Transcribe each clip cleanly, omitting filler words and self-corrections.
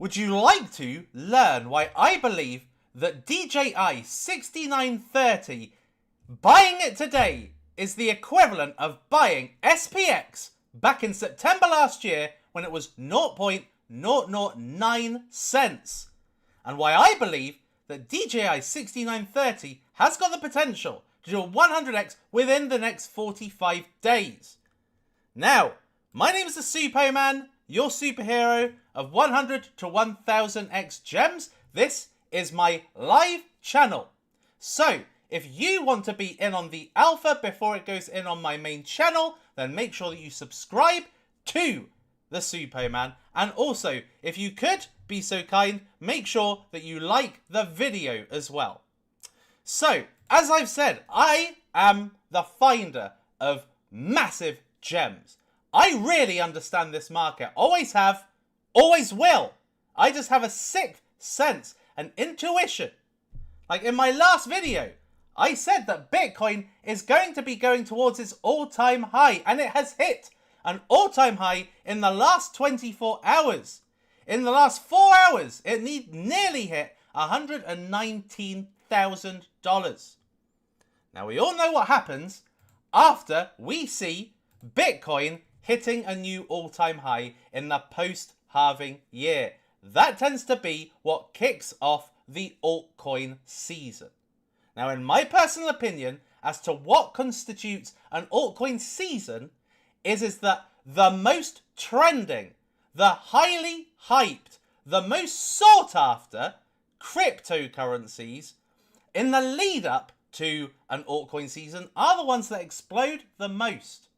Would you like to learn why I believe that DJI6930, buying it today, is the equivalent of buying SPX back in September last year when it was 0.009 cents? And why I believe that DJI6930 has got the potential to do a 100x within the next 45 days. Now, my name is the Superman, your superhero of 100 to 1000x gems. This is my live channel. So, if you want to be in on the alpha before it goes in on my main channel, then make sure that you subscribe to the Superman. And also, if you could be so kind, make sure that you like the video as well. So, as I've said, I am the finder of massive gems. I really understand this market. Always have, always will. I just have a sixth sense, an intuition. Like in my last video, I said that Bitcoin is going to be going towards its all-time high, and it has hit an all-time high in the last 24 hours. In the last 4 hours, it nearly hit $119,000. Now, we all know what happens after we see Bitcoin hitting a new all-time high in the post-halving year. That tends to be what kicks off the altcoin season. Now, in my personal opinion, as to what constitutes an altcoin season is that the most trending, the highly hyped, the most sought after cryptocurrencies in the lead up to an altcoin season are the ones that explode the most.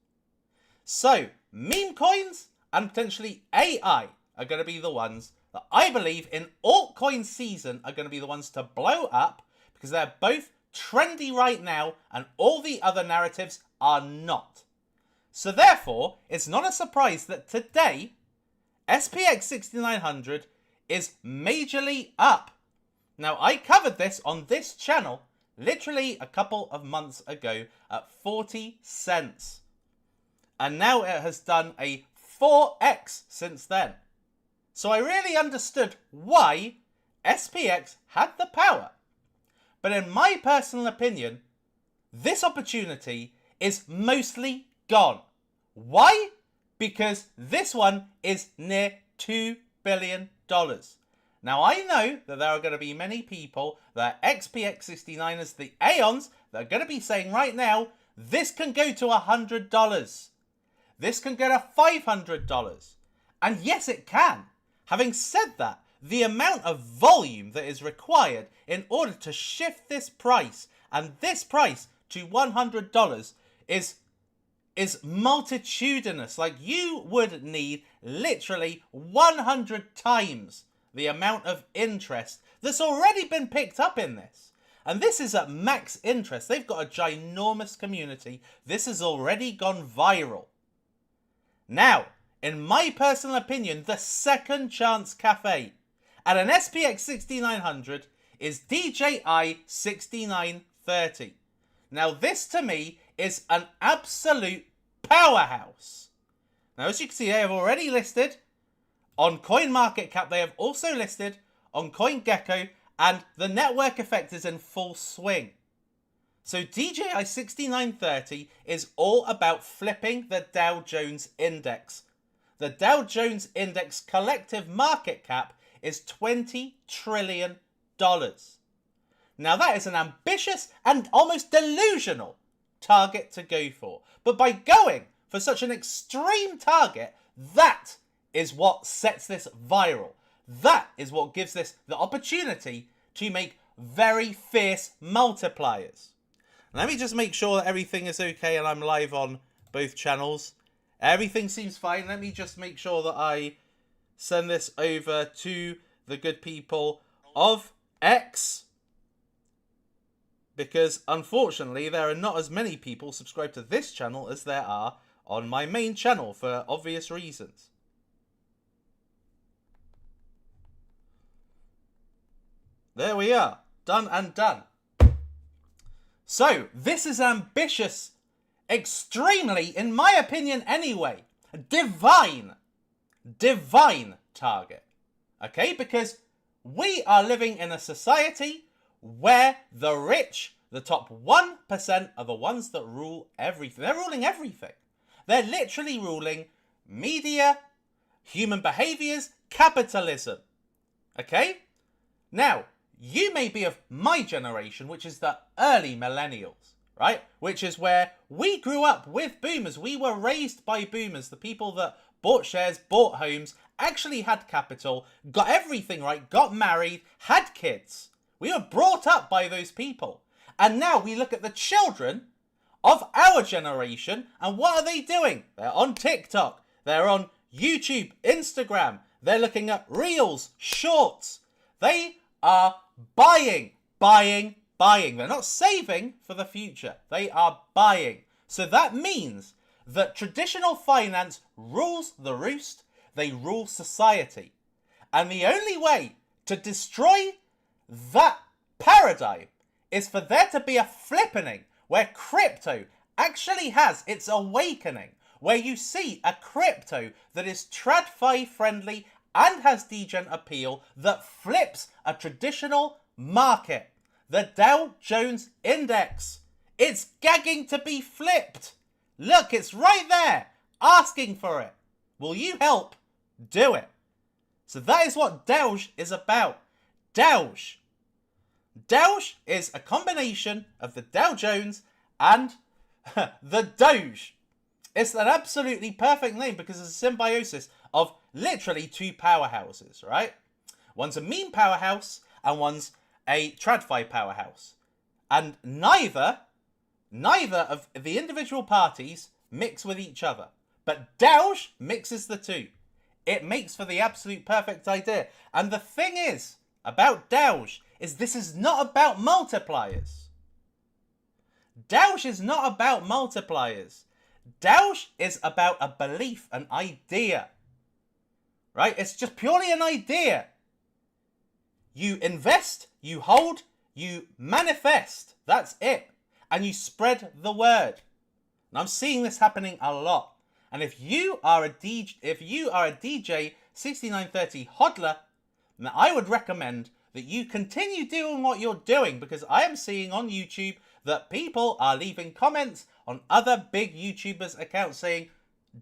So, meme coins and potentially AI are going to be the ones that I believe in altcoin season are going to be the ones to blow up, because they're both trendy right now and all the other narratives are not. So therefore, it's not a surprise that today, SPX6900 is majorly up. Now, I covered this on this channel literally a couple of months ago at 40 cents. And now it has done a 4x since then. So I really understood why SPX had the power. But in my personal opinion, this opportunity is mostly gone. Why? Because this one is near $2 billion. Now, I know that there are going to be many people that are XPX69ers, the Aeons, that are going to be saying right now, this can go to $100. This can go to $500. And yes, it can. Having said that, the amount of volume that is required in order to shift this price and this price to $100 is multitudinous. Like, you would need literally 100 times the amount of interest that's already been picked up in this. And this is at max interest. They've got a ginormous community. This has already gone viral. Now, in my personal opinion, the second chance cafe at an SPX 6900 is DJI 6930. Now, this to me is an absolute powerhouse. Now, as you can see, they have already listed on CoinMarketCap. They have also listed on CoinGecko, and the network effect is in full swing. So DJI 6930 is all about flipping the Dow Jones Index. The Dow Jones Index collective market cap is $20 trillion. Now, that is an ambitious and almost delusional target to go for. But by going for such an extreme target, that is what sets this viral. That is what gives this the opportunity to make very fierce multipliers. Let me just make sure that everything is okay and I'm live on both channels. Everything seems fine. Let me just make sure that I send this over to the good people of X, because unfortunately there are not as many people subscribed to this channel as there are on my main channel for obvious reasons. There we are. Done and done. So, this is ambitious, extremely, in my opinion anyway, divine target. Okay, because we are living in a society where the rich, the top 1%, are the ones that rule everything. They're ruling everything. They're literally ruling media, human behaviors, capitalism. Okay? Now, you may be of my generation, which is the early millennials, right? Which is where we grew up with boomers. We were raised by boomers, the people that bought shares, bought homes, actually had capital, got everything right, got married, had kids. We were brought up by those people. And now we look at the children of our generation, and what are they doing? They're on TikTok, they're on YouTube, Instagram, they're looking at reels, shorts. They are buying. They're not saving for the future. They are buying. So that means that traditional finance rules the roost. They rule society. And the only way to destroy that paradigm is for there to be a flippening where crypto actually has its awakening, where you see a crypto that is TradFi friendly and has degen appeal that flips a traditional market. The Dow Jones Index. It's gagging to be flipped. Look, it's right there, asking for it. Will you help? Do it. So that is what Doge is about. Doge. Doge is a combination of the Dow Jones and the Doge. It's an absolutely perfect name because it's a symbiosis of literally two powerhouses, right? One's a meme powerhouse and one's a TradFi powerhouse. And neither of the individual parties mix with each other. But Doge mixes the two. It makes for the absolute perfect idea. And the thing is about Doge is this is not about multipliers. Doge is not about multipliers. Doge is about a belief, an idea. Right? It's just purely an idea. You invest, you hold, you manifest. That's it. And you spread the word. And I'm seeing this happening a lot. And if you are a DJI6930 hodler, then I would recommend that you continue doing what you're doing, because I am seeing on YouTube that people are leaving comments on other big YouTubers' accounts saying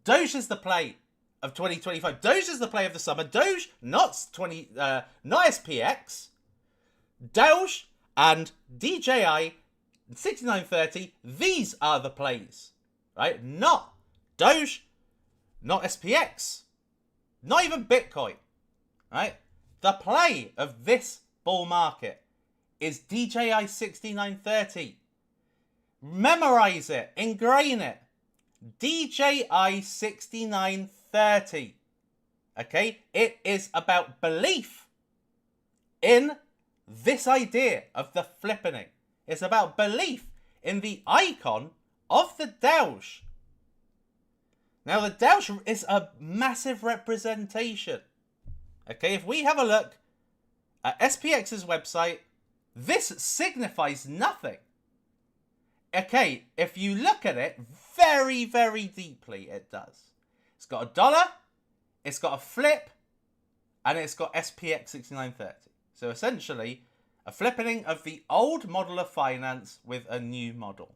Doge is the play of 2025. Doge is the play of the summer. Doge, not SPX. Doge and DJI 6930, these are the plays, right? Not Doge, not SPX, not even Bitcoin, right? The play of this bull market is DJI 6930. Memorize it, ingrain it. DJI 6930. Okay? It is about belief in this idea of the flippening. It's about belief in the icon of the Doge. Now, the Doge is a massive representation. Okay, if we have a look at SPX's website, this signifies nothing. Okay, if you look at it very, very deeply, it does. It's got a dollar, it's got a flip, and it's got SPX 6930. So essentially, a flippening of the old model of finance with a new model.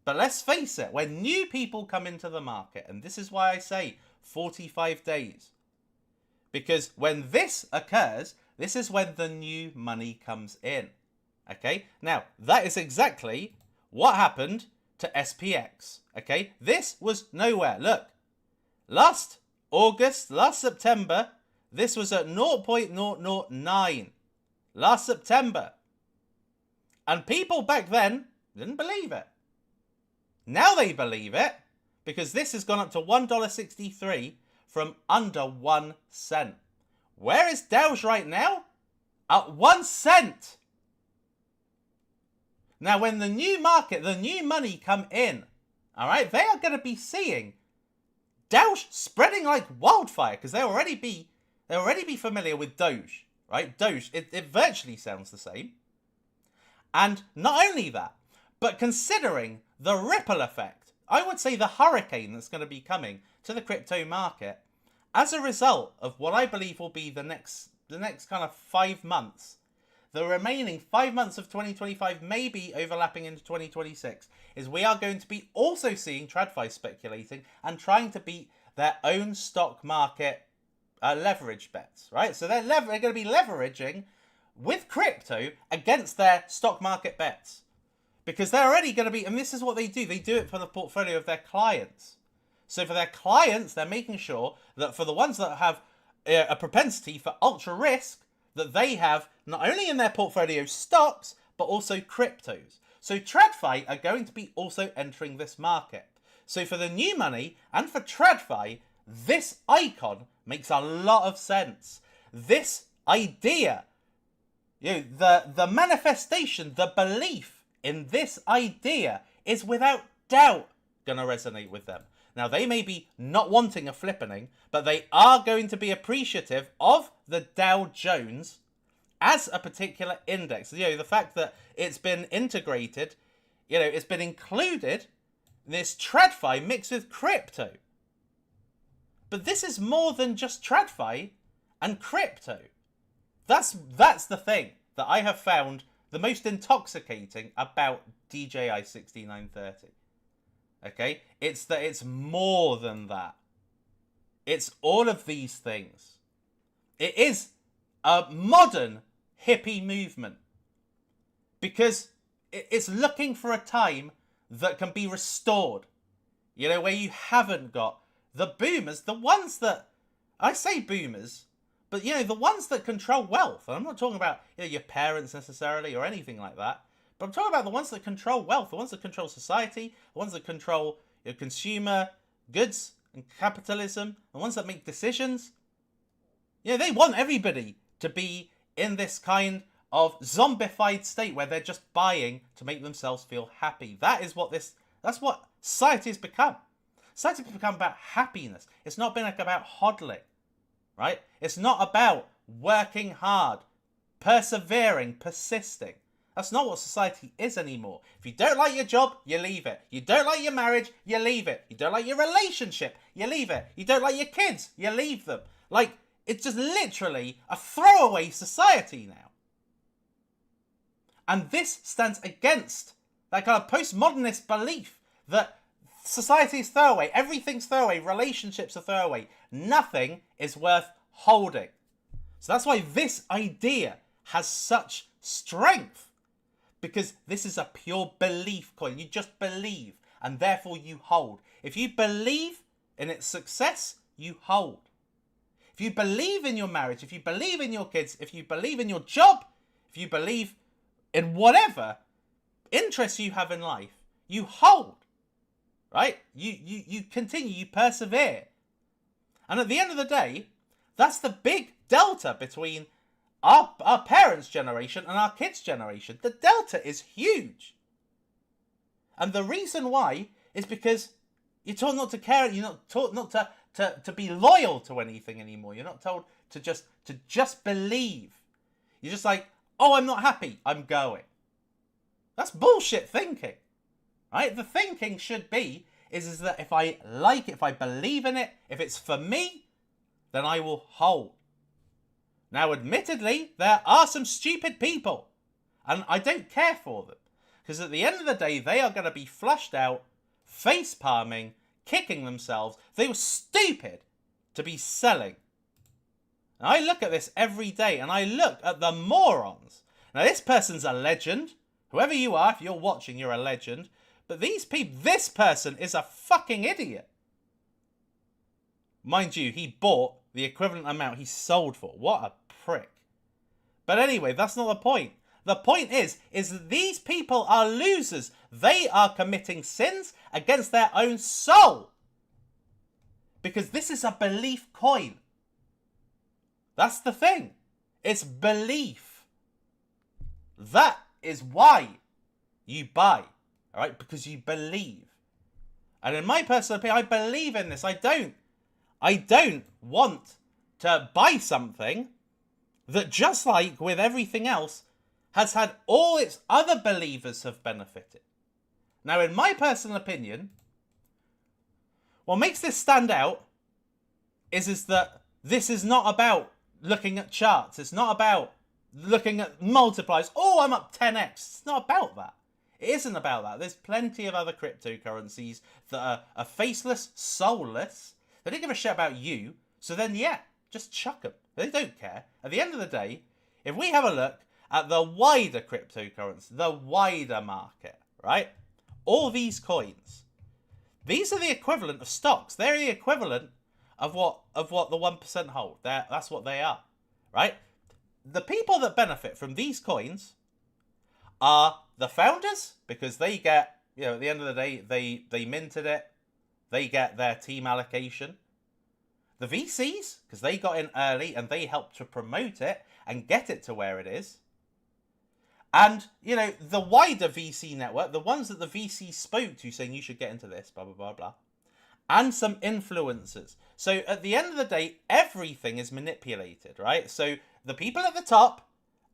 But let's face it, when new people come into the market, and this is why I say 45 days, because when this occurs, this is when the new money comes in. Okay, now that is exactly what happened to SPX. Okay, this was nowhere. Look, last September, this was at 0.009. Last September. And people back then didn't believe it. Now they believe it, because this has gone up to $1.63 from under 1 cent. Where is Doge right now? At 1 cent. Now, when the new market, the new money come in, all right, they are going to be seeing Doge spreading like wildfire, because they'll already be familiar with Doge, right? Doge, it virtually sounds the same. And not only that, but considering the ripple effect, I would say the hurricane that's going to be coming to the crypto market, as a result of what I believe will be the next kind of 5 months, the remaining 5 months of 2025, maybe overlapping into 2026, is we are going to be also seeing TradFi speculating and trying to beat their own stock market leverage bets, right? So they're going to be leveraging with crypto against their stock market bets, because they're already going to be, and this is what they do it for the portfolio of their clients. So for their clients, they're making sure that for the ones that have a propensity for ultra risk, that they have not only in their portfolio stocks, but also cryptos. So TradFi are going to be also entering this market. So for the new money and for TradFi, this icon makes a lot of sense. This idea, the manifestation, the belief in this idea is without doubt going to resonate with them. Now, they may be not wanting a flippening, but they are going to be appreciative of the Dow Jones as a particular index. The fact that it's been integrated, it's been included, this TradFi mixed with crypto. But this is more than just TradFi and crypto. That's the thing that I have found the most intoxicating about DJI6930. Okay? It's that it's more than that. It's all of these things. It is a modern hippie movement, because it's looking for a time that can be restored. Where you haven't got the boomers, the ones that, I say boomers, but the ones that control wealth. And I'm not talking about your parents necessarily or anything like that. But I'm talking about the ones that control wealth, the ones that control society, the ones that control consumer goods and capitalism, the ones that make decisions. They want everybody to be in this kind of zombified state where they're just buying to make themselves feel happy. That's what society has become. Society has become about happiness. It's not been about hodling, right? It's not about working hard, persevering, persisting. That's not what society is anymore. If you don't like your job, you leave it. You don't like your marriage, you leave it. You don't like your relationship, you leave it. You don't like your kids, you leave them. It's just literally a throwaway society now. And this stands against that kind of postmodernist belief that society is throwaway, everything's throwaway, relationships are throwaway. Nothing is worth holding. So that's why this idea has such strength. Because this is a pure belief coin. You just believe, and therefore you hold. If you believe in its success, you hold. If you believe in your marriage, if you believe in your kids, if you believe in your job, if you believe in whatever interests you have in life, you hold. Right? You continue, you persevere. And at the end of the day, that's the big delta between our parents' generation and our kids' generation. The delta is huge. And the reason why is because you're told not to care, you're not taught not to be loyal to anything anymore. You're not told to just believe. You're just like, oh, I'm not happy, I'm going. That's bullshit thinking. Right? The thinking should be is that if I like it, if I believe in it, if it's for me, then I will hold. Now, admittedly, there are some stupid people, and I don't care for them, because at the end of the day, they are going to be flushed out, face palming, kicking themselves. They were stupid to be selling. And I look at this every day, and I look at the morons. Now, this person's a legend. Whoever you are, if you're watching, you're a legend. But these people, this person is a fucking idiot. Mind you, he bought the equivalent amount he sold for. What a prick. But anyway, that's not the point. The point is that these people are losers. They are committing sins against their own soul. Because this is a belief coin. That's the thing. It's belief. That is why you buy. Alright? Because you believe. And in my personal opinion, I believe in this. I don't want to buy something that, just like with everything else, has had all its other believers have benefited. Now, in my personal opinion, what makes this stand out is that this is not about looking at charts. It's not about looking at multipliers. Oh, I'm up 10x. It's not about that. It isn't about that. There's plenty of other cryptocurrencies that are faceless, soulless. They don't give a shit about you. So then, yeah, just chuck them. They don't care. At the end of the day, if we have a look at the wider cryptocurrency, the wider market, right? All these coins, these are the equivalent of stocks. They're the equivalent of what the 1% hold. That's what they are, right? The people that benefit from these coins are the founders, because they get, at the end of the day, they minted it. They get their team allocation. The VCs, because they got in early and they helped to promote it and get it to where it is. And, the wider VC network, the ones that the VC spoke to saying you should get into this, blah, blah, blah, blah. And some influencers. So at the end of the day, everything is manipulated, right? So the people at the top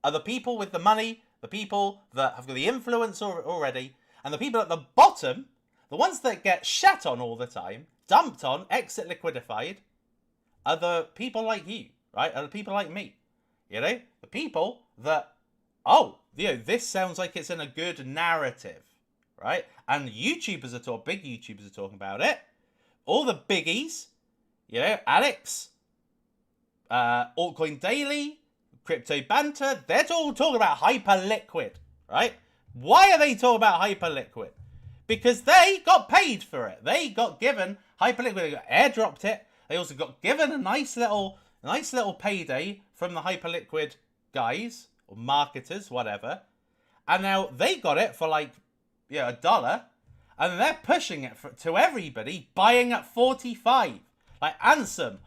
are the people with the money, the people that have got the influence already, and the people at the bottom, the ones that get shat on all the time, dumped on, exit liquidified, are the people like you, right? Are the people like me, the people that, this sounds like it's in a good narrative, right? And YouTubers big YouTubers are talking about it. All the biggies, Alex, Altcoin Daily, Crypto Banter, they're all talking about Hyperliquid, right? Why are they talking about Hyperliquid? Because they got paid for it. They got given Hyperliquid. They got airdropped it. They also got given a nice little payday from the Hyperliquid guys or marketers, whatever. And now they got it for $1, and they're pushing it to everybody, buying at 45. Like Ansem,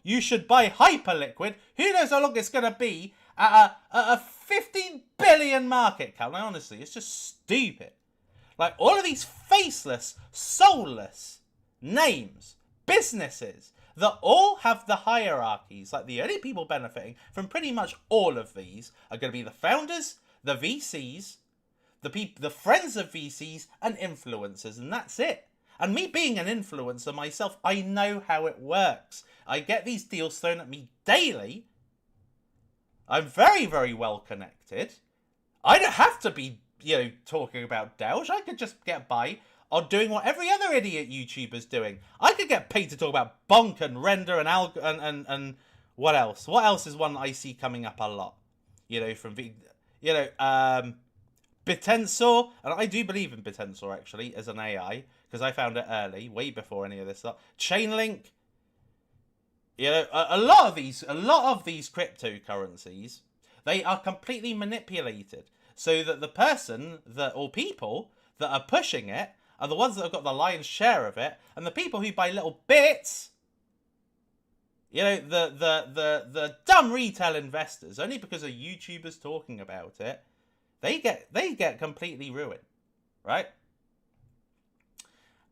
you should buy Hyperliquid. Who knows how long it's going to be at a 15 billion market cap? Like, honestly, it's just stupid. Like, all of these faceless, soulless names, businesses that all have the hierarchies. Like, the only people benefiting from pretty much all of these are going to be the founders, the VCs, the friends of VCs, and influencers, and that's it. And me being an influencer myself, I know how it works. I get these deals thrown at me daily. I'm very, very well connected. I don't have to be, talking about Doge. I could just get by on doing what every other idiot YouTuber's doing. I could get paid to talk about Bonk and Render and what else? What else is one that I see coming up a lot? Bitensor, and I do believe in Bitensor actually as an AI, because I found it early, way before any of this stuff. Chainlink, a lot of these cryptocurrencies, they are completely manipulated so that the person or people that are pushing it are the ones that have got the lion's share of it, and the people who buy little bits, the dumb retail investors, only because of YouTubers talking about it, they get completely ruined, right?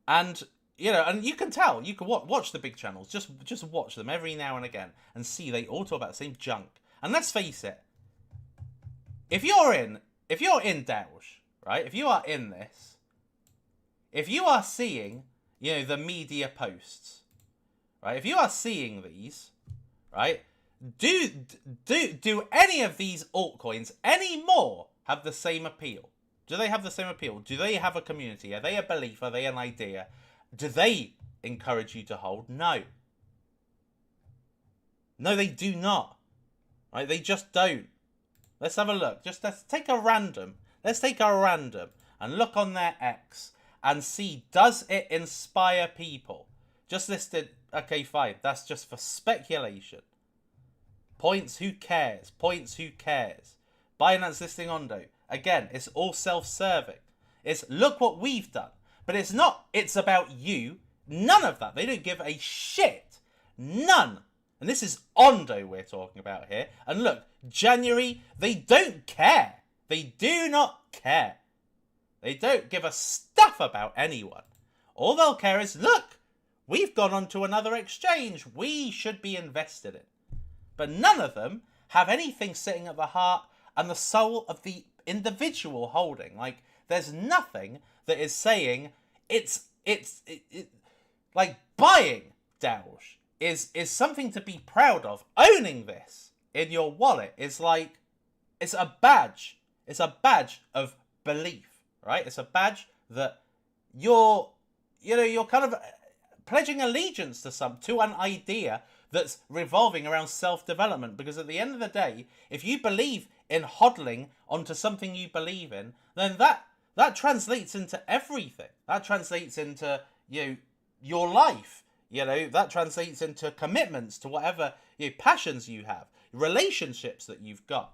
And and you can tell, you can watch the big channels, just watch them every now and again and see they all talk about the same junk. And let's face it, if you're in Doge, right? If you are in this, if you are seeing, the media posts, right? If you are seeing these, right? Do any of these altcoins anymore have the same appeal? Do they have the same appeal? Do they have a community? Are they a belief? Are they an idea? Do they encourage you to hold? No. No, they do not. Right? They just don't. Let's have a look. Let's take a random. Let's take a random and look on their X and see, does it inspire people? Just listed, okay, fine. That's just for speculation. Points, who cares? Points, who cares? Binance listing Ondo. Again, it's all self-serving. It's look what we've done. But it's not, it's about you. None of that. They don't give a shit. None. And this is Ondo we're talking about here. And look, January, they don't care. They do not care. They don't give a stuff about anyone. All they'll care is, look, we've gone on to another exchange. We should be invested in. But none of them have anything sitting at the heart and the soul of the individual holding. Like, there's nothing that is saying it's like buying Doge is something to be proud of. Owning this in your wallet is like, it's a badge. It's a badge of belief, right? It's a badge that you're kind of pledging allegiance to an idea that's revolving around self-development. Because at the end of the day, if you believe in hodling onto something you believe in, then that translates into everything. That translates into your life. That translates into commitments to whatever passions you have, relationships that you've got.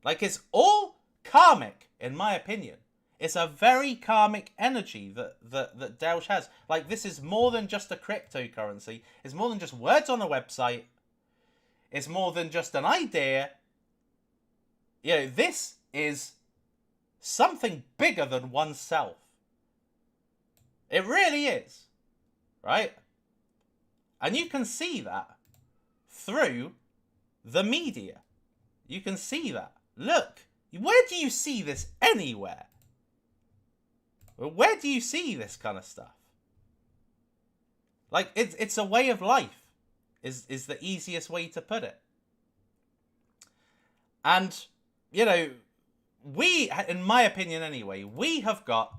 Like, it's all karmic, in my opinion. It's a very karmic energy that Doge has. Like, this is more than just a cryptocurrency. It's more than just words on a website. It's more than just an idea. This is something bigger than oneself. It really is. Right? And you can see that through the media. You can see that. Look, where do you see this anywhere? Where do you see this kind of stuff? Like, it's a way of life, is the easiest way to put it. And, we, in my opinion anyway, we have got,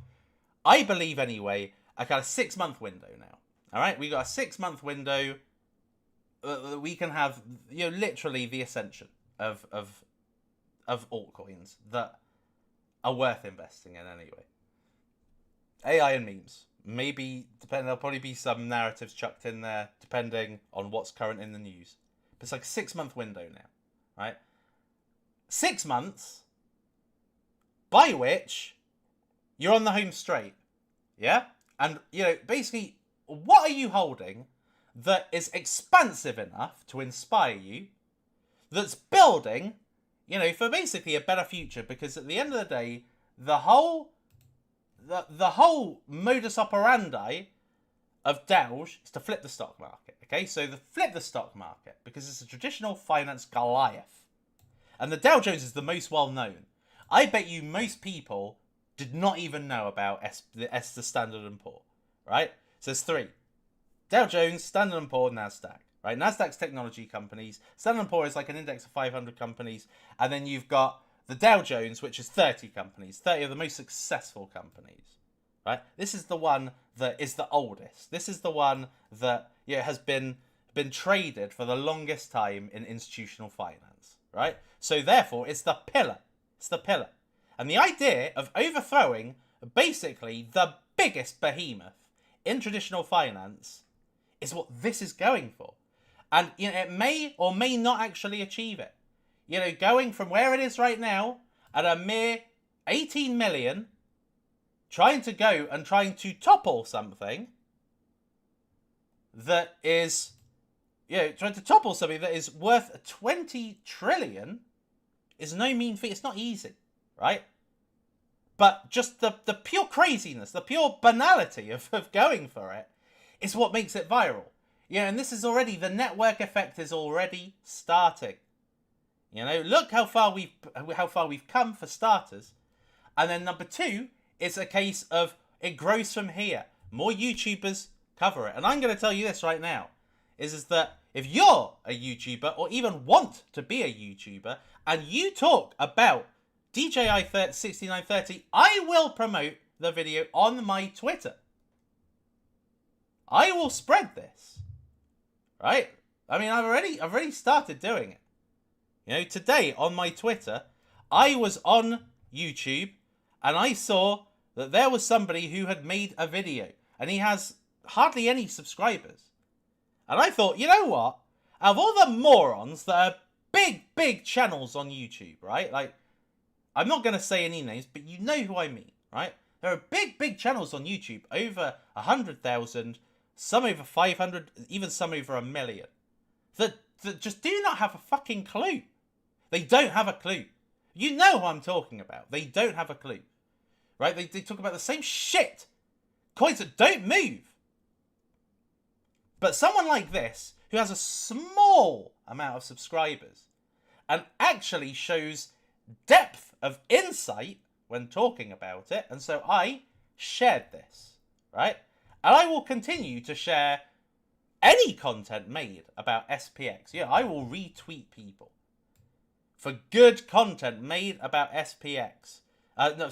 I believe anyway, a kind of 6-month window now. All right? We got a 6-month window that we can have, literally the ascension of altcoins that are worth investing in anyway. AI and memes. Maybe, there'll probably be some narratives chucked in there, depending on what's current in the news. But it's like a 6-month window now, right? 6 months, by which you're on the home straight, yeah? And, basically, what are you holding that is expansive enough to inspire you, that's building, for basically a better future? Because at the end of the day, the whole modus operandi of Doge is to flip the stock market, okay? So flip the stock market, because it's a traditional finance Goliath. And the Dow Jones is the most well known. I bet you most people did not even know about the Standard & Poor, right? So there's 3. Dow Jones, Standard & Poor, NASDAQ, right? NASDAQ's technology companies. Standard & Poor is like an index of 500 companies. And then you've got the Dow Jones, which is 30 companies, 30 of the most successful companies, right? This is the one that is the oldest. This is the one that has been traded for the longest time in institutional finance, right? So therefore, it's the pillar. It's the pillar. And the idea of overthrowing basically the biggest behemoth in traditional finance is what this is going for. And it may or may not actually achieve it. Going from where it is right now at a mere 18 million, trying to topple something that is, trying to topple something that is worth 20 trillion is no mean feat. It's not easy, right? But just the pure craziness, the pure banality of going for it is what makes it viral. And this is already, the network effect is already starting. Look how far we've come, for starters. And then number 2, it's a case of it grows from here. More YouTubers cover it. And I'm going to tell you this right now, is that if you're a YouTuber or even want to be a YouTuber and you talk about DJI6930, I will promote the video on my Twitter. I will spread this. Right? I mean, I've already started doing it. Today on my Twitter, I was on YouTube and I saw that there was somebody who had made a video and he has hardly any subscribers. And I thought, you know what? Out of all the morons that are big channels on YouTube, right? Like, I'm not going to say any names, but you know who I mean, right? There are big channels on YouTube, over 100,000, some over 500, even some over 1 million, that just do not have a fucking clue. They don't have a clue. You know who I'm talking about. They don't have a clue, right? They talk about the same shit. Coins that don't move. But someone like this, who has a small amount of subscribers, and actually shows depth of insight when talking about it, and so I shared this, right? And I will continue to share any content made about SPX. Yeah, I will retweet people for good content made about SPX. No,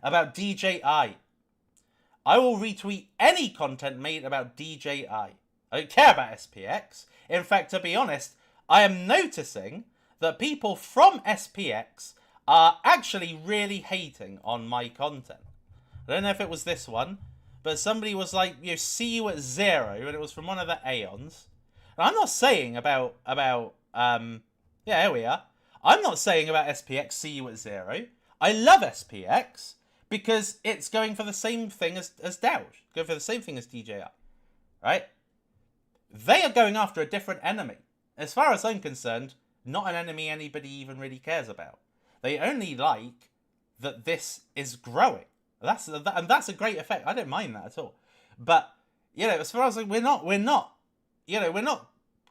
about DJI. I will retweet any content made about DJI. I don't care about SPX. In fact, to be honest, I am noticing that people from SPX are actually really hating on my content. I don't know if it was this one, but somebody was like, you know, see you at 0, and it was from one of the Aeons. And I'm not saying about yeah, here we are. I'm not saying about SPX, see you at 0. I love SPX because it's going for the same thing as Doge, going for the same thing as DJI, right? They are going after a different enemy. As far as I'm concerned, not an enemy anybody even really cares about. They only like that this is growing. And that's a great effect. I don't mind that at all. But, you know, as far as we're not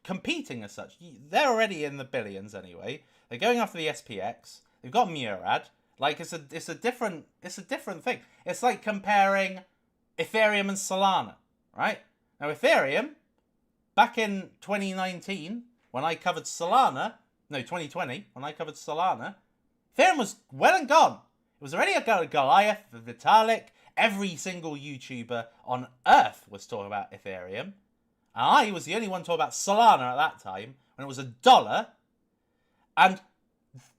competing as such. They're already in the billions anyway. They're going after the SPX. They've got Murad. Like it's a different thing. It's like comparing Ethereum and Solana, right? Now Ethereum, back in 2019 when I covered Solana, no 2020 when I covered Solana, Ethereum was well and gone. It was already a Goliath, Vitalik. Every single YouTuber on Earth was talking about Ethereum. And I was the only one talking about Solana at that time when it was $1. And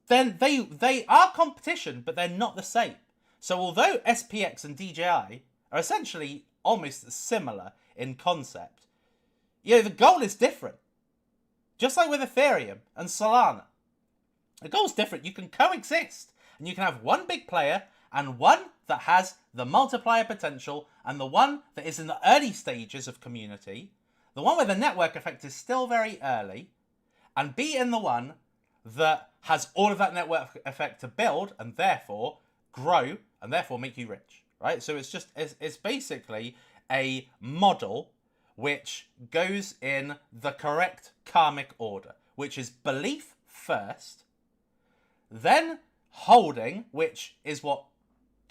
then they are competition, but they're not the same. So although SPX and DJI are essentially almost similar in concept, you know, the goal is different. Just like with Ethereum and Solana. The goal's different. You can coexist. And you can have one big player and one that has the multiplier potential and the one that is in the early stages of community. The one where the network effect is still very early. And be in the one that has all of that network effect to build and therefore grow and therefore make you rich, right? So it's basically a model which goes in the correct karmic order, which is belief first, then holding, which is what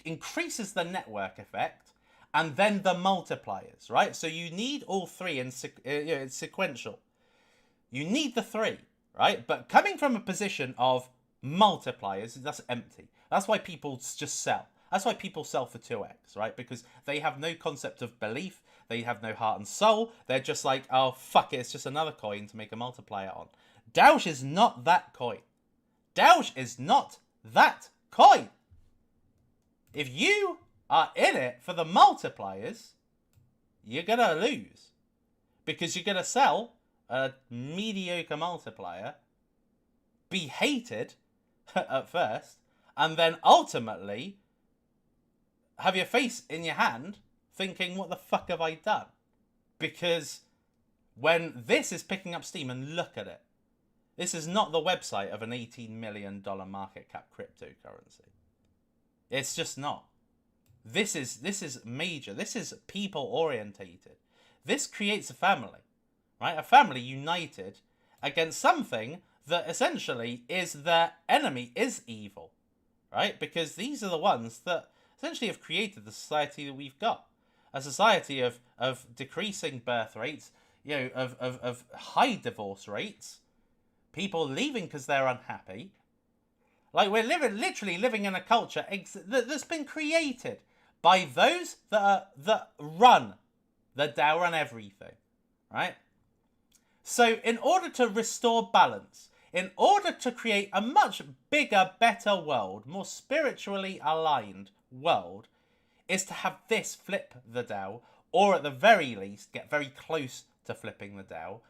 increases the network effect, and then the multipliers, right? So you need all three in it's sequential. You need the three, right? But coming from a position of multipliers, that's empty. That's why people just sell. That's why people sell for 2x, right? Because they have no concept of belief. They have no heart and soul. They're just like, oh, fuck it. It's just another coin to make a multiplier on. Doge is not that coin. Doge is not that coin. If you are in it for the multipliers, you're going to lose. Because you're going to sell a mediocre multiplier, be hated at first, and then ultimately have your face in your hand thinking, what the fuck have I done? Because when this is picking up steam, and look at it, this is not the website of an $18 million market cap cryptocurrency. It's just not. This is major. This is people orientated. This creates a family, right? A family united against something that essentially is their enemy, is evil, right? Because these are the ones that essentially have created the society that we've got. A society of decreasing birth rates, you know, of high divorce rates, people leaving because they're unhappy. Like, we're literally living in a culture that's been created by those that run the DAO, run everything, right? So in order to restore balance, in order to create a much bigger, better world, more spiritually aligned world, is to have this flip the DAO, or at the very least, get very close to flipping the DAO,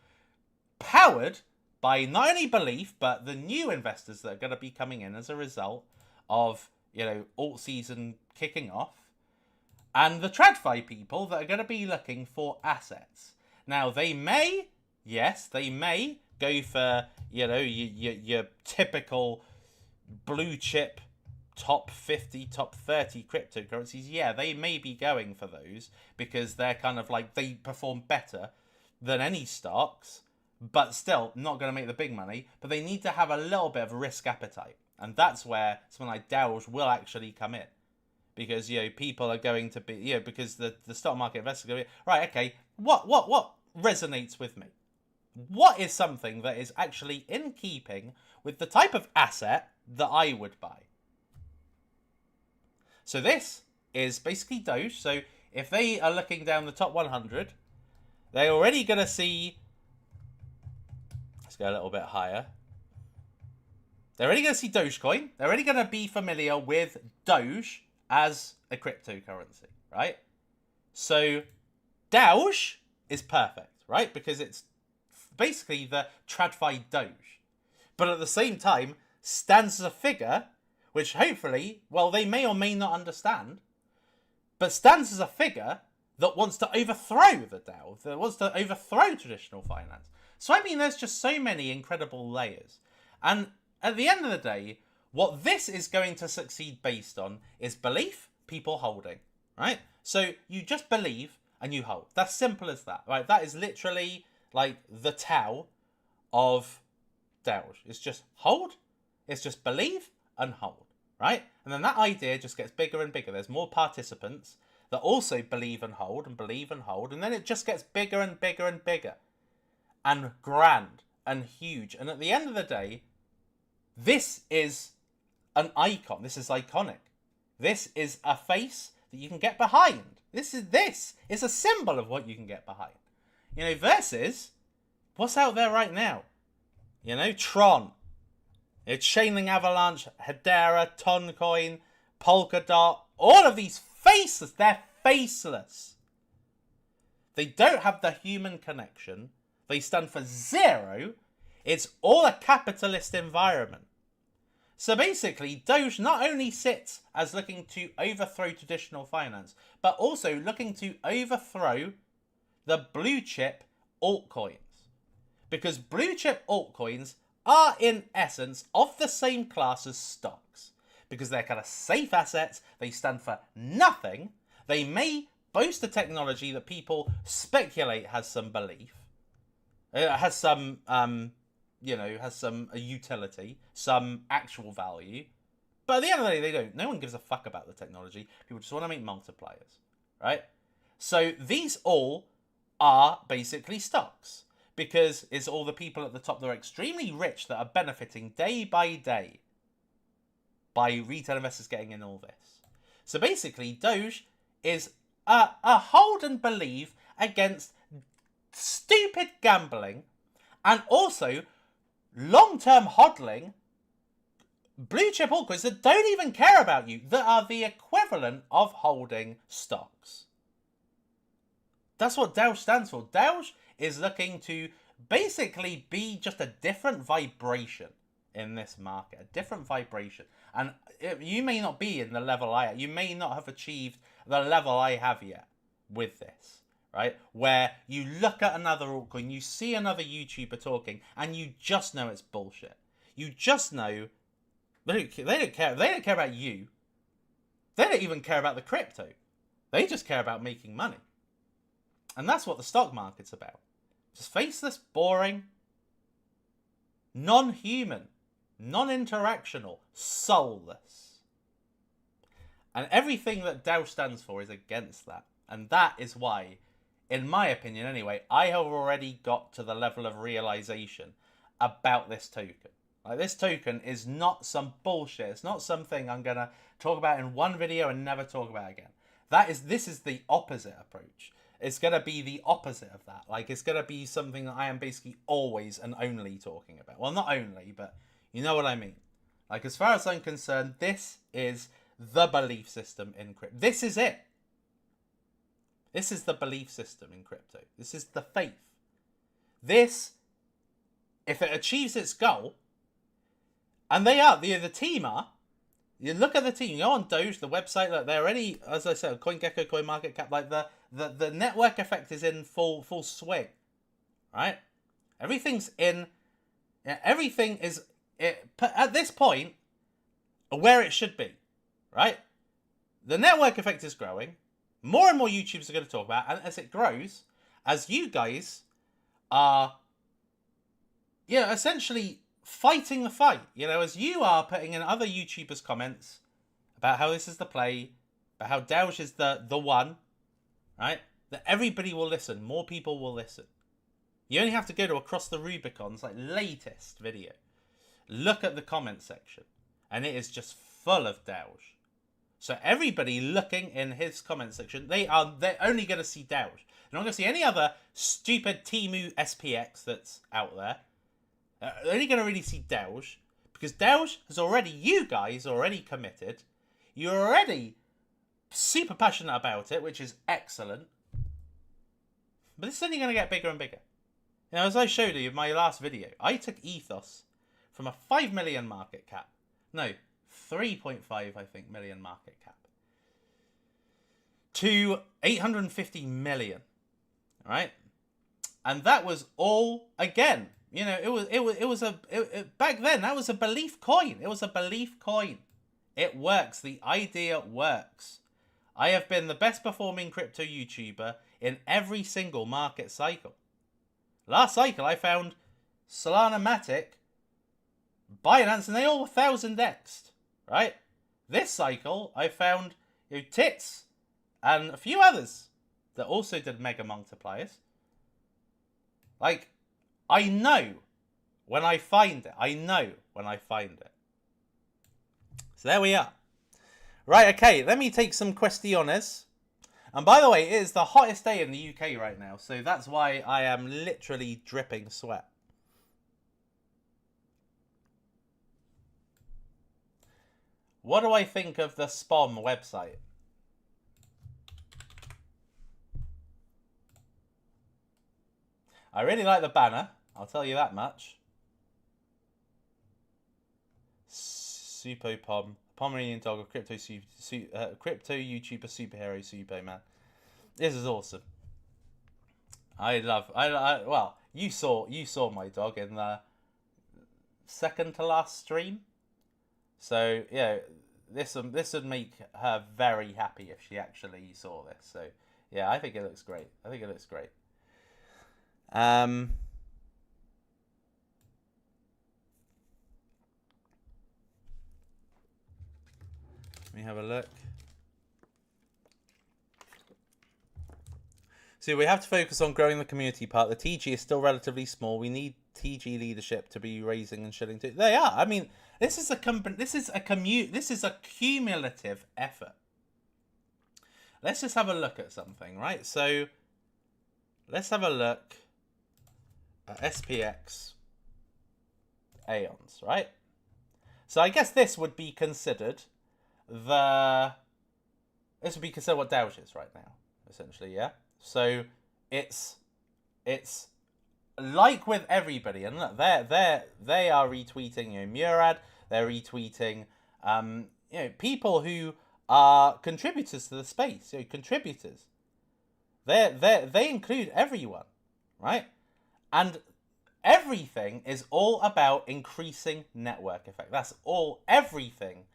powered by not only belief, but the new investors that are going to be coming in as a result of, you know, alt season kicking off, and the TradFi people that are going to be looking for assets. Now, they may, yes, they may go for, you know, your typical blue chip top 50, top 30 cryptocurrencies. Yeah, they may be going for those because they're kind of like, they perform better than any stocks, but still not going to make the big money. But they need to have a little bit of a risk appetite. And that's where something like Doge will actually come in. Because, you know, people are going to be, you know, because the stock market investors are going to be, right, okay, what resonates with me? What is something that is actually in keeping with the type of asset that I would buy? So this is basically Doge. So if they are looking down the top 100, they're already going to see... Let's go a little bit higher. They're already going to see Dogecoin. They're already going to be familiar with Doge as a cryptocurrency, right? So Doge is perfect, right? Because it's basically the TradFi Doge. But at the same time, stands as a figure, which hopefully, well, they may or may not understand, but stands as a figure that wants to overthrow the DAO, that wants to overthrow traditional finance. So, I mean, there's just so many incredible layers. And at the end of the day, what this is going to succeed based on is belief, people holding, right? So you just believe and you hold. That's simple as that, right? That is literally like the Tao of DAOs. It's just hold, it's just believe and hold, right? And then that idea just gets bigger and bigger. There's more participants that also believe and hold and believe and hold. And then it just gets bigger and bigger and bigger and grand and huge. And at the end of the day, this is an icon. This is iconic. This is a face that you can get behind. This is a symbol of what you can get behind. You know, versus what's out there right now. You know, Tron, Chainlink Avalanche, Hedera, Toncoin, Polkadot, all of these faceless. They're faceless. They don't have the human connection. They stand for zero. It's all a capitalist environment. So basically, Doge not only sits as looking to overthrow traditional finance, but also looking to overthrow the blue chip altcoins. Because blue chip altcoins are in essence of the same class as stocks. Because they're kind of safe assets, they stand for nothing, they may boast a technology that people speculate has some belief, has some... has some utility, some actual value. But at the end of the day, they don't. No one gives a fuck about the technology. People just want to make multipliers, right? So these all are basically stocks because it's all the people at the top that are extremely rich that are benefiting day by day by retail investors getting in all this. So basically, Doge is a hold and believe against stupid gambling and also long-term hodling blue chip altcoins that don't even care about you, that are the equivalent of holding stocks. That's what Doge stands for. Doge is looking to basically be just a different vibration in this market, a different vibration. And you may not be in the level I am. You may not have achieved the level I have yet with this. Right? Where you look at another altcoin, you see another YouTuber talking, and you just know it's bullshit. You just know they don't care. They don't care about you. They don't even care about the crypto. They just care about making money. And that's what the stock market's about. Just faceless, boring, non-human, non-interactional, soulless. And everything that DAO stands for is against that. And that is why, in my opinion anyway, I have already got to the level of realization about this token. Like, this token is not some bullshit. It's not something I'm going to talk about in one video and never talk about again. This is the opposite approach. It's going to be the opposite of that. Like, it's going to be something that I am basically always and only talking about. Well, not only, but you know what I mean. Like, as far as I'm concerned, this is the belief system in crypto. This is it. This is the belief system in crypto. This is the faith. This, if it achieves its goal, and they are, the team are, you look at the team, you go on Doge, the website, like they're already, as I said, CoinGecko, CoinMarketCap, like the network effect is in full swing, right? Everything's in, everything is, at this point, where it should be, right? The network effect is growing. More and more YouTubers are going to talk about it, and as it grows, as you guys are, essentially fighting the fight, as you are putting in other YouTubers' comments about how this is the play, about how Doge is the one, right? That everybody will listen, more people will listen. You only have to go to Across the Rubicon's like latest video. Look at the comment section, and it is just full of Doge. So everybody looking in his comment section, they're only going to see Doge. They're not going to see any other stupid Temu SPX that's out there. They're only going to really see Doge, because Doge has already, you guys already committed. You're already super passionate about it, which is excellent. But this is only going to get bigger and bigger. Now, as I showed you in my last video, I took Ethos from a 5 million market cap. No, 3.5, I think, million market cap. To 850 million. All right? And that was all, again, you know, back then, that was a belief coin. It was a belief coin. It works. The idea works. I have been the best performing crypto YouTuber in every single market cycle. Last cycle, I found Solana Matic, Binance, and they all 1000x'd, right? This cycle, I found Tits and a few others that also did mega multipliers. Like, I know when I find it. I know when I find it. So there we are. Right, okay, let me take some questiones. And by the way, it is the hottest day in the UK right now, so that's why I am literally dripping sweat. What do I think of the SPOM website? I really like the banner, I'll tell you that much. Supopom. Pomeranian dog, a crypto YouTuber superhero, Superman. This is awesome. Well, you saw my dog in the second to last stream. So yeah, this would make her very happy if she actually saw this. So yeah, I think it looks great. Let me have a look. So we have to focus on growing the community part. The TG is still relatively small. We need TG leadership to be raising and shilling too. They are. I mean, this is a cumulative effort. Let's just have a look at something, right? So let's have a look at SPX Aeons, right? So I guess this would be considered what Doge is right now, essentially, yeah. So it's like with everybody, and look, they are retweeting, you know, Murad. They're retweeting, you know, people who are contributors to the space. You know, contributors. They include everyone, right? And everything is all about increasing network effect. That's all. Everything.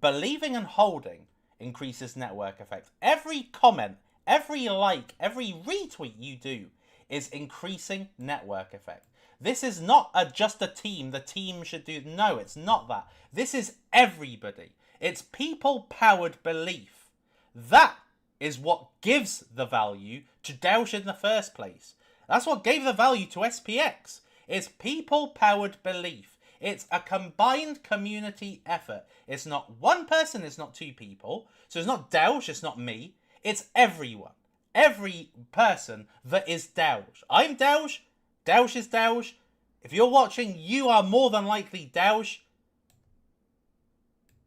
Believing and holding increases network effect. Every comment, every like, every retweet you do is increasing network effect. This is not just a team. The team should do. No, it's not that. This is everybody. It's people-powered belief. That is what gives the value to Doge in the first place. That's what gave the value to SPX. It's people-powered belief. It's a combined community effort. It's not one person, it's not two people. So it's not Doge, it's not me. It's everyone. Every person that is Doge. I'm Doge. Doge is Doge. If you're watching, you are more than likely Doge.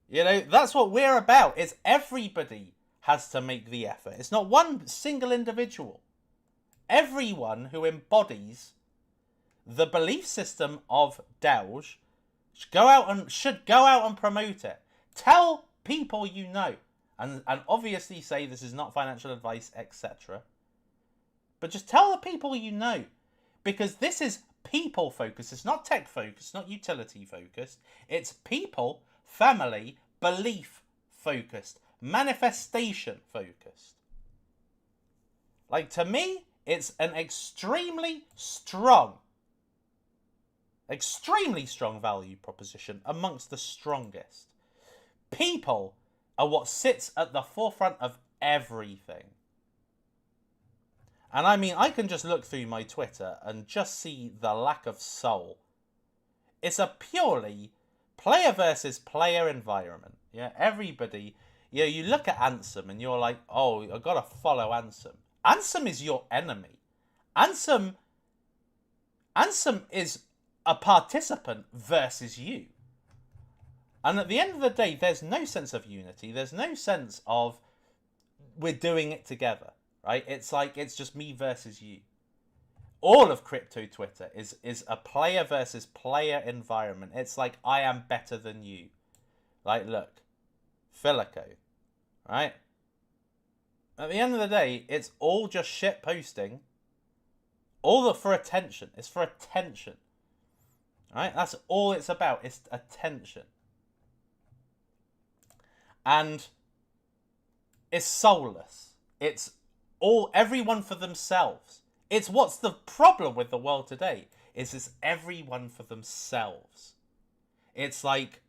You know, that's what we're about. It's everybody has to make the effort. It's not one single individual. Everyone who embodies the belief system of Doge should go out and promote it. Tell people you know. And obviously say this is not financial advice, etc. But just tell the people you know. Because this is people focused. It's not tech focused, not utility focused. It's people, family, belief focused, manifestation focused. Like, to me, it's an extremely strong value proposition amongst the strongest. People are what sits at the forefront of everything. And I mean, I can just look through my Twitter and just see the lack of soul. It's a purely player versus player environment. Yeah, everybody. Yeah, you look at Ansem and you're like, oh, I've got to follow Ansem. Ansem is your enemy. Ansem is a participant versus you. And at the end of the day, there's no sense of unity. There's no sense of we're doing it together, right? It's like it's just me versus you. All of crypto Twitter is a player versus player environment. It's like I am better than you. Like, look, Filico, right? At the end of the day, it's all just shit posting. All for attention. It's for attention. Right? That's all it's about. It's attention. And it's soulless. It's everyone for themselves. It's what's the problem with the world today is it's everyone for themselves. It's like,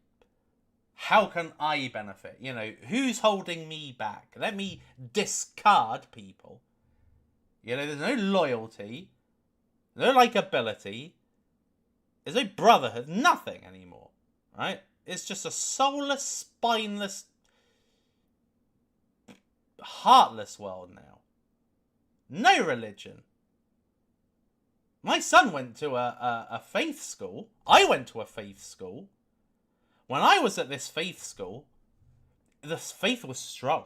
how can I benefit? You know, who's holding me back? Let me discard people. You know, there's no loyalty, no likability, there's no brotherhood, nothing anymore, right? It's just a soulless, spineless, heartless world now. No religion. My son went to a faith school. I went to a faith school. When I was at this faith school, the faith was strong.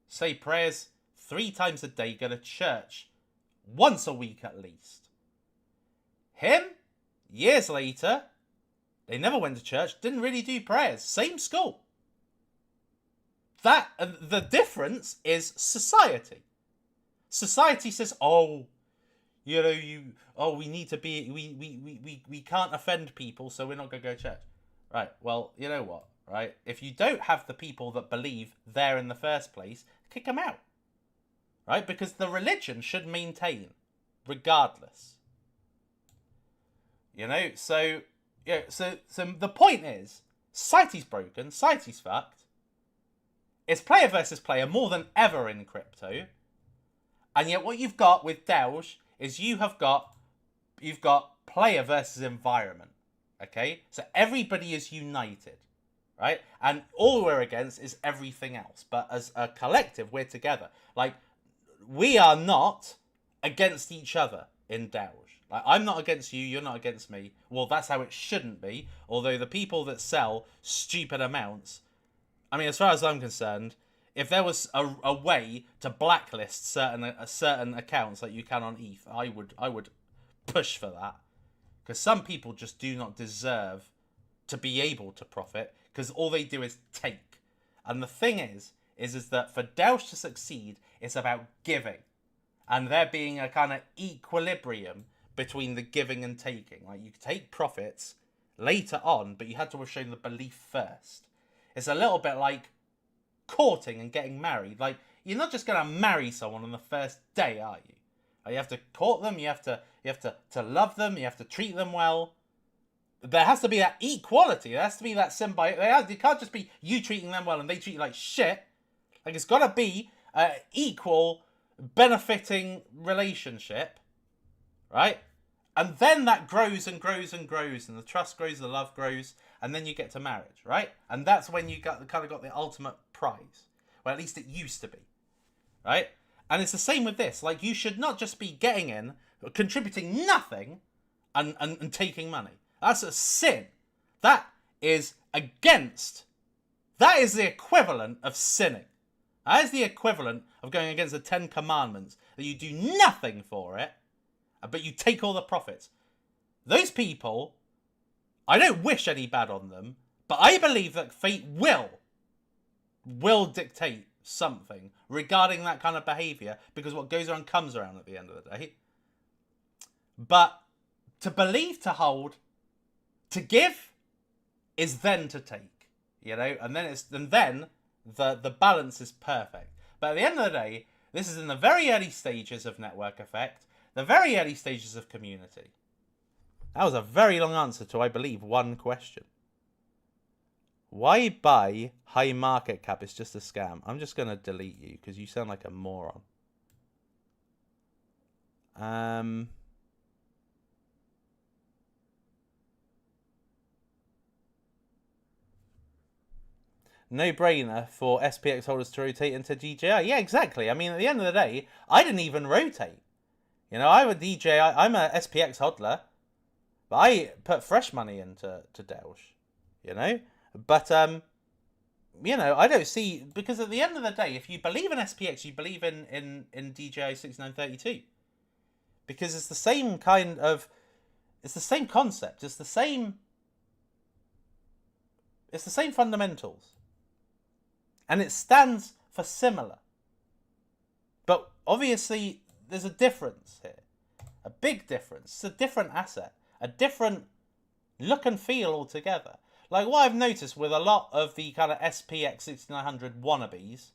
Say prayers 3 times a day, go to church once a week at least. Him, years later, they never went to church, didn't really do prayers. Same school. The difference is society. Society says, oh, you know, we need to be, we can't offend people, so we're not going to go to church. Right, well, you know what, right? If you don't have the people that believe there in the first place, kick them out. Right? Because the religion should maintain, regardless. You know, so the point is, society's broken, society's fucked. It's player versus player more than ever in crypto. And yet what you've got with Doge is you've got player versus environment. Okay? So everybody is united. Right? And all we're against is everything else. But as a collective, we're together. Like, we are not against each other in Doge. Like, I'm not against you, you're not against me. Well, that's how it shouldn't be. Although the people that sell stupid amounts, I mean, as far as I'm concerned, if there was a way to blacklist certain accounts like you can on ETH, I would push for that. Because some people just do not deserve to be able to profit, because all they do is take. And the thing is that for Doge to succeed, it's about giving. And there being a kind of equilibrium between the giving and taking. Like, you take profits later on, but you had to have shown the belief first. It's a little bit like courting and getting married. Like, you're not just going to marry someone on the first day, are you? You have to court them, you have to love them, you have to treat them well. There has to be that equality. There has to be that symbiote. It can't just be you treating them well and they treat you like shit. Like, it's got to be an equal, benefiting relationship, right? And then that grows and grows and grows, and the trust grows, the love grows, and then you get to marriage, right? And that's when you got the ultimate prize. Well, at least it used to be, right? And it's the same with this. Like, you should not just be getting in, contributing nothing, and taking money. That's a sin. That is the equivalent of sinning. That is the equivalent of going against the 10 Commandments, that you do nothing for it, but you take all the profits. Those people, I don't wish any bad on them, but I believe that fate will dictate something regarding that kind of behavior, because what goes around comes around at the end of the day. But to believe, to hold, to give is then to take, you know, and then the balance is perfect. But at the end of the day, this is in the very early stages of network effect, the very early stages of community. That was a very long answer to, I believe, one question. Why buy high market cap? It's just a scam. I'm just going to delete you because you sound like a moron. No brainer for SPX holders to rotate into DJI. Yeah, exactly. I mean, at the end of the day, I didn't even rotate. You know, I'm a DJI, I'm a SPX hodler, but I put fresh money into Delge, you know? But, you know, I don't see, because at the end of the day, if you believe in SPX, you believe in DJI6930 too. Because it's the same kind of, it's the same concept, it's the same fundamentals. And it stands for similar. But obviously, there's a difference here. A big difference. It's a different asset. A different look and feel altogether. Like what I've noticed with a lot of the kind of SPX6900 wannabes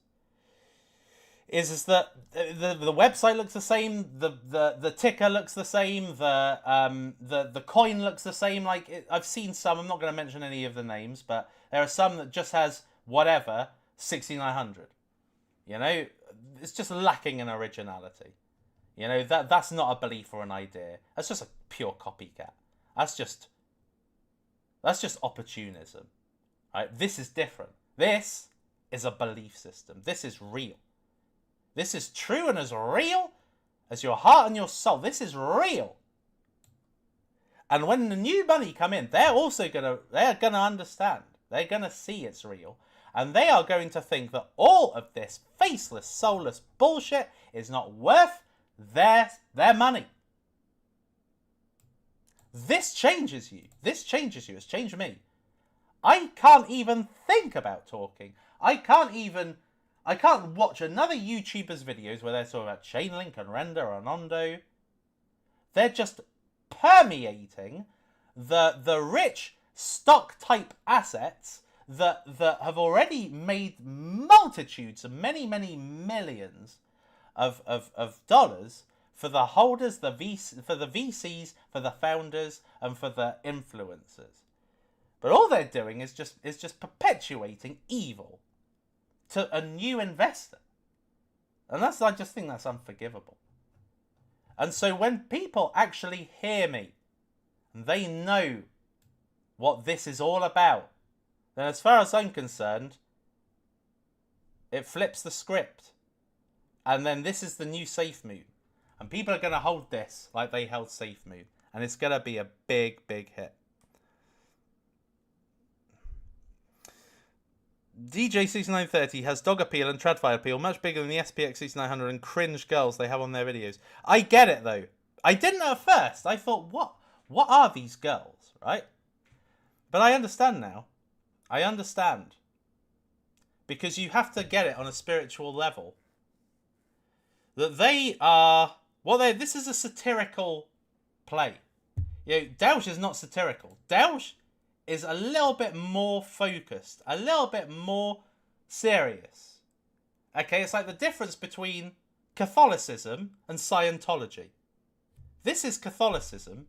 is that the website looks the same, the ticker looks the same, the coin looks the same. Like I've seen some, I'm not going to mention any of the names, but there are some that just has whatever 6900. You know, it's just lacking in originality. You know, that's not a belief or an idea. That's just a pure copycat. That's just opportunism. Right? This is different. This is a belief system. This is real. This is true and as real as your heart and your soul. This is real. And when the new money come in, they're gonna understand. They're gonna see it's real. And they are going to think that all of this faceless, soulless bullshit is not worth their money. This changes you. This changes you. It's changed me. I can't even think about talking. I can't watch another YouTuber's videos where they're talking about Chainlink and Render and Ondo. They're just permeating the rich stock type assets that have already made multitudes of many millions of dollars for the holders, for the VCs, for the founders, and for the influencers. But all they're doing is just perpetuating evil to a new investor. And I just think that's unforgivable. And so when people actually hear me, and they know what this is all about, then as far as I'm concerned, it flips the script. And then this is the new safe move. And people are going to hold this like they held safe move. And it's going to be a big hit. DJ6930 has dog appeal and tradfi appeal much bigger than the SPX6900 and cringe girls they have on their videos. I get it though. I didn't at first. I thought, what are these girls, right? But I understand now. I understand. Because you have to get it on a spiritual level. That they are, this is a satirical play. You know, Delge is not satirical. Delge is a little bit more focused, a little bit more serious. Okay, it's like the difference between Catholicism and Scientology. This is Catholicism,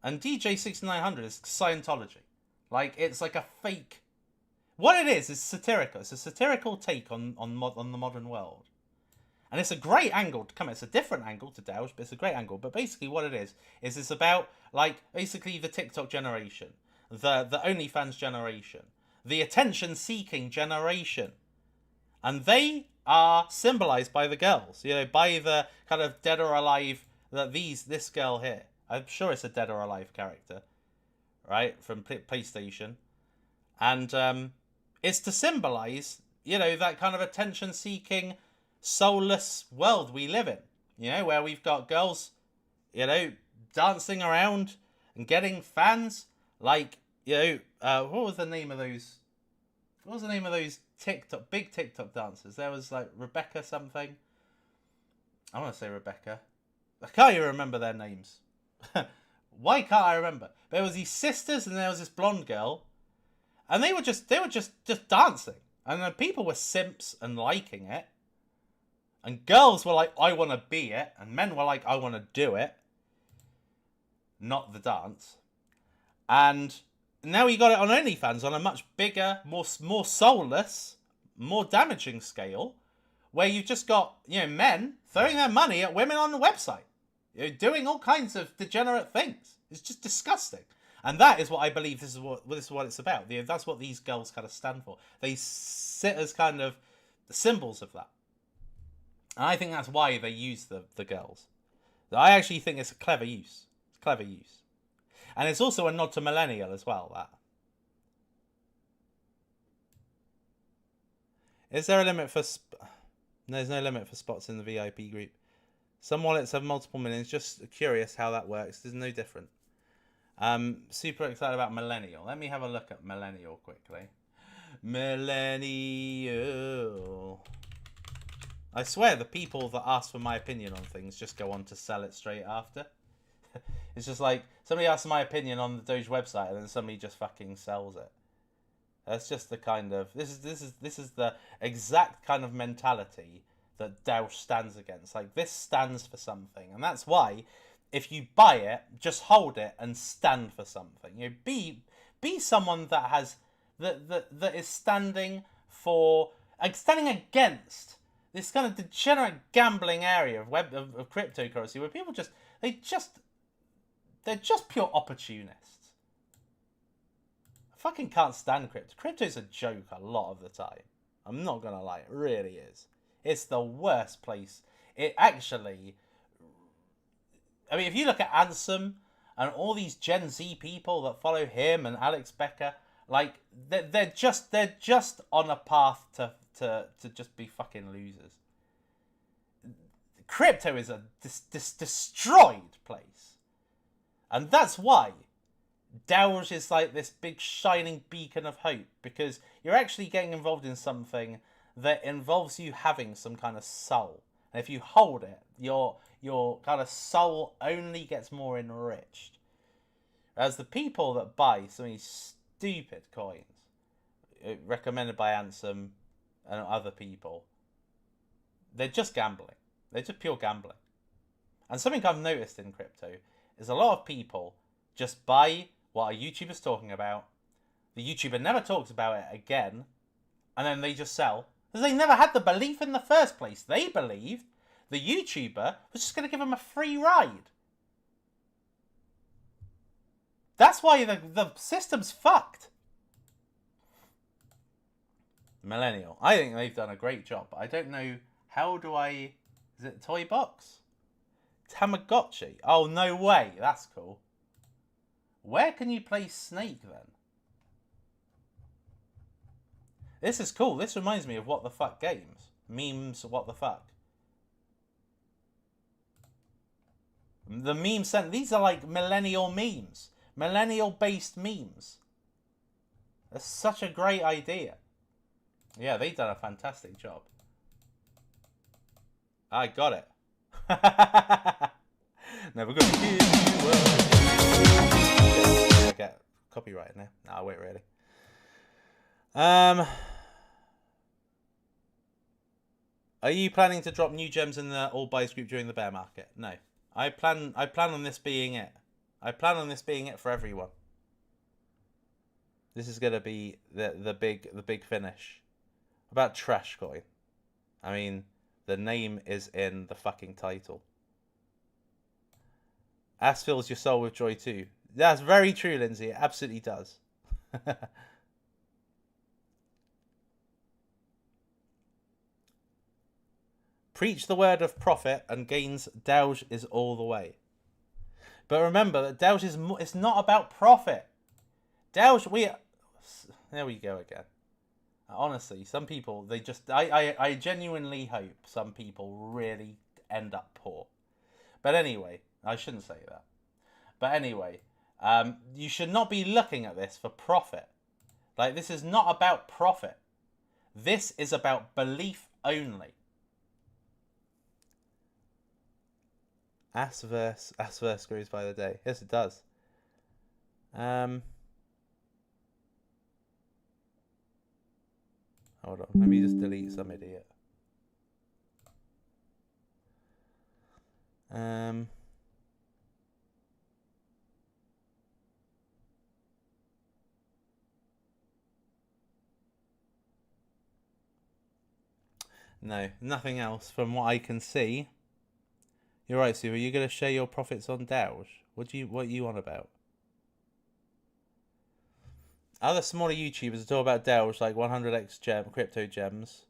and DJ6900 is Scientology. Like, it's like a fake... What it is satirical. It's a satirical take on the modern world. And it's a great angle to come. It's a different angle to Delge, but it's a great angle. But basically what it is it's about, like, basically the TikTok generation, the OnlyFans generation, the attention-seeking generation. And they are symbolized by the girls, you know, by the kind of dead or alive, this girl here. I'm sure it's a dead or alive character, right, from PlayStation. And it's to symbolize, you know, that kind of attention-seeking, soulless world we live in, you know, where we've got girls, you know, dancing around and getting fans, like, you know, what was the name of those big TikTok dancers? There was like Rebecca something. I want to say Rebecca. I can't even remember their names. Why can't I remember? There was these sisters and there was this blonde girl, and they were just dancing, and the people were simps and liking it. And girls were like, I want to be it. And men were like, I want to do it. Not the dance. And now you got it on OnlyFans on a much bigger, more soulless, more damaging scale, where you've just got, men throwing their money at women on the website, doing all kinds of degenerate things. It's just disgusting. And that is what I believe this is what it's about. That's what these girls kind of stand for. They sit as kind of the symbols of that. And I think that's why they use the girls. I actually think it's a clever use. It's a clever use. And it's also a nod to millennial as well, that. Is there a limit for... There's no limit for spots in the VIP group. Some wallets have multiple millions. Just curious how that works. There's no different. Super excited about millennial. Let me have a look at millennial quickly. Millennial. I swear the people that ask for my opinion on things just go on to sell it straight after. It's just like somebody asks my opinion on the Doge website and then somebody just fucking sells it. That's just the kind of this is the exact kind of mentality that Doge stands against. Like, this stands for something, and that's why if you buy it, just hold it and stand for something. Be someone that has that is standing for standing against this kind of degenerate gambling area of cryptocurrency where people they're just pure opportunists. I fucking can't stand crypto. Crypto's a joke a lot of the time. I'm not gonna lie, it really is. It's the worst place. It actually, I mean, if you look at Ansem and all these Gen Z people that follow him and Alex Becker, like they're just on a path to just be fucking losers. Crypto is a destroyed place, and that's why Doge is like this big shining beacon of hope, because you're actually getting involved in something that involves you having some kind of soul. And if you hold it, your kind of soul only gets more enriched. As the people that buy some of these stupid coins, recommended by Ansem and other people, they're just gambling. They're just pure gambling. And something I've noticed in crypto is a lot of people just buy what a YouTuber's talking about. The YouTuber never talks about it again, and then they just sell. Because they never had the belief in the first place. They believed the YouTuber was just going to give them a free ride. That's why the system's fucked. Millennial. I think they've done a great job. I don't know, how do I... Is it Toy Box? Tamagotchi. Oh, no way. That's cool. Where can you play Snake then? This is cool. This reminds me of What the Fuck games. Memes, What the Fuck. The meme sent. These are like millennial memes. Millennial-based memes. That's such a great idea. Yeah, they've done a fantastic job. I got it. Never gonna give you up. I get copyright now. No, wait, really. Are you planning to drop new gems in the all buys group during the bear market? No. I plan on this being it. I plan on this being it for everyone. This is gonna be the big finish. About trash coin. I mean, the name is in the fucking title. Ass fills your soul with joy too. That's very true, Lindsay. It absolutely does. Preach the word of profit and gains. Doge is all the way. But remember that Doge is it's not about profit. Doge, there we go again. Honestly, some people, they just... I genuinely hope some people really end up poor. But anyway, I shouldn't say that. But anyway, you should not be looking at this for profit. Like, this is not about profit. This is about belief only. Assverse grows by the day. Yes, it does. Hold on, let me just delete some idiot. No, nothing else from what I can see. You're right, Sue. Are you going to share your profits on Doge? What are you on about? Other smaller YouTubers talk about Doge, like 100x crypto gems.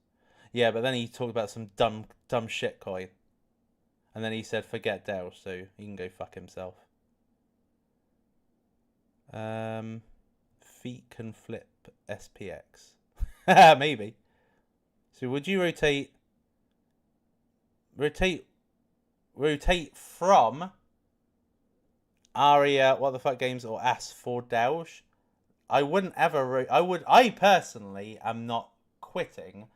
Yeah, but then he talked about some dumb shit coin. And then he said, forget Doge, so he can go fuck himself. Feet can flip SPX. Maybe. So would you rotate from Aria, what the fuck games, or As for Doge? I wouldn't ever. I personally am not quitting.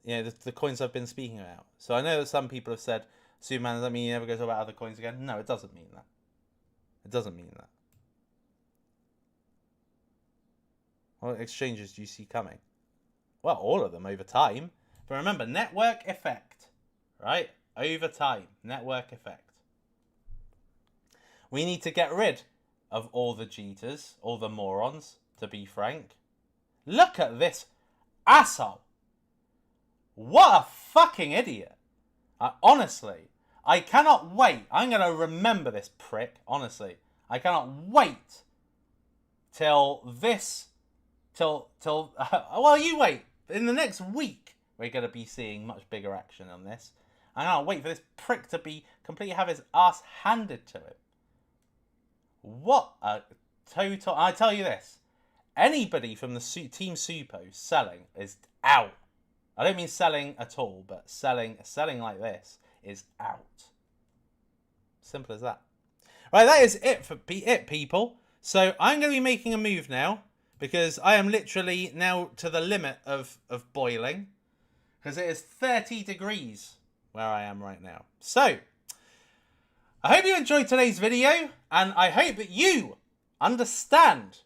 You know, the coins I've been speaking about. So I know that some people have said, Superman, does that mean you never go about other coins again? No, it doesn't mean that. It doesn't mean that. What exchanges do you see coming? Well, all of them over time. But remember, network effect, right? Over time, network effect. We need to get rid of all the cheaters, all the morons, to be frank. Look at this asshole. What a fucking idiot. Honestly, I cannot wait. I'm going to remember this prick, honestly. I cannot wait till well, you wait. In the next week, we're going to be seeing much bigger action on this. I can't wait for this prick to be completely have his ass handed to him. What a total... I tell you this. Anybody from the Team Supo selling is out. I don't mean selling at all, but selling like this is out. Simple as that. Right, that is it for people. So I'm going to be making a move now, because I am literally now to the limit of boiling, because it is 30 degrees where I am right now. So I hope you enjoyed today's video, and I hope that you understand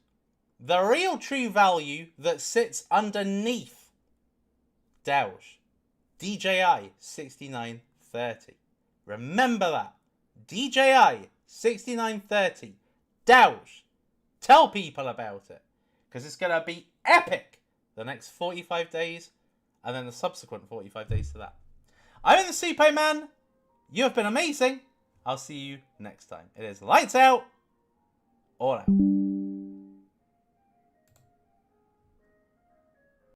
the real true value that sits underneath Doge. DJI6930. Remember that. DJI6930. Doge. Tell people about it, because it's going to be epic the next 45 days, and then the subsequent 45 days to that. I'm the Supo Man. You have been amazing. I'll see you next time. It is lights out, all out.